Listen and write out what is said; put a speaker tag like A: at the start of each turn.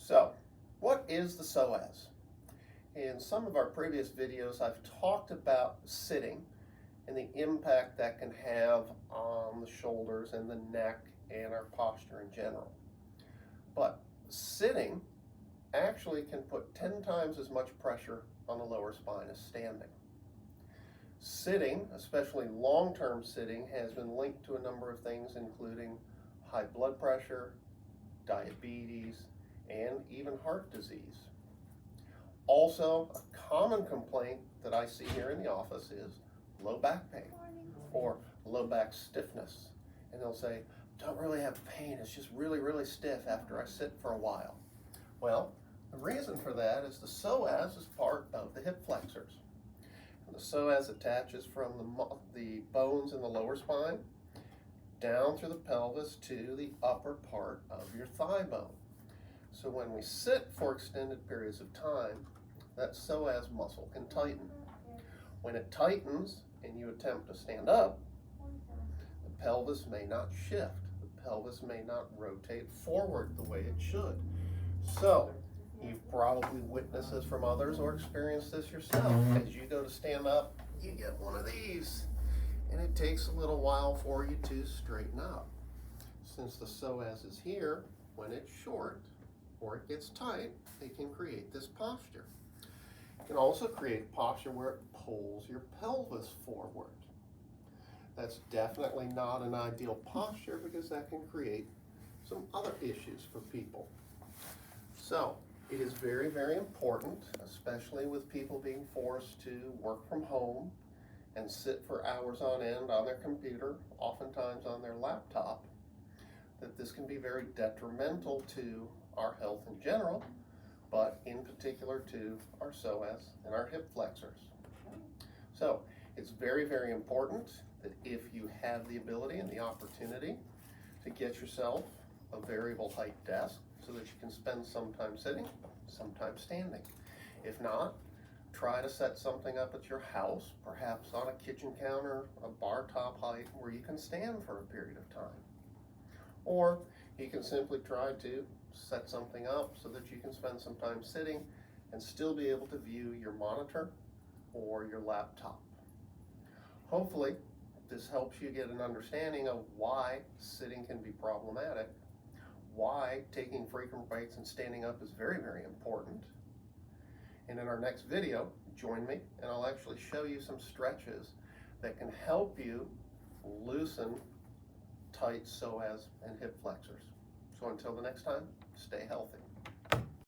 A: So, what is the psoas? In some of our previous videos, I've talked about sitting and the impact that can have on the shoulders and the neck and our posture in general. But sitting actually can put 10 times as much pressure on the lower spine as standing. Sitting, especially long-term sitting, has been linked to a number of things, including high blood pressure, diabetes, and even heart disease. Also, a common complaint that I see here in the office is low back pain or low back stiffness. And they'll say, don't really have pain, it's just really, really stiff after I sit for a while. Well, the reason for that is the psoas is part of the hip flexors. And the psoas attaches from the bones in the lower spine down through the pelvis to the upper part of your thigh bone. So when we sit for extended periods of time, that psoas muscle can tighten. When it tightens and you attempt to stand up, the pelvis may not shift. The pelvis may not rotate forward the way it should. So you've probably witnessed this from others or experienced this yourself. As you go to stand up, you get one of these, and it takes a little while for you to straighten up. Since the psoas is here, when it's short or it gets tight, it can create this posture. It can also create posture where it pulls your pelvis forward. That's definitely not an ideal posture because that can create some other issues for people. So it is very, very important, especially with people being forced to work from home and sit for hours on end on their computer, oftentimes on their laptop, that this can be very detrimental to our health in general, but in particular to our psoas and our hip flexors. So it's very, very important that if you have the ability and the opportunity to get yourself a variable height desk so that you can spend some time sitting, some time standing. If not, try to set something up at your house, perhaps on a kitchen counter, a bar top height where you can stand for a period of time. Or you can simply try to set something up so that you can spend some time sitting and still be able to view your monitor or your laptop. Hopefully, this helps you get an understanding of why sitting can be problematic, why taking frequent breaks and standing up is very, very important. And in our next video, join me and I'll actually show you some stretches that can help you loosen tight psoas and hip flexors. So until the next time, stay healthy.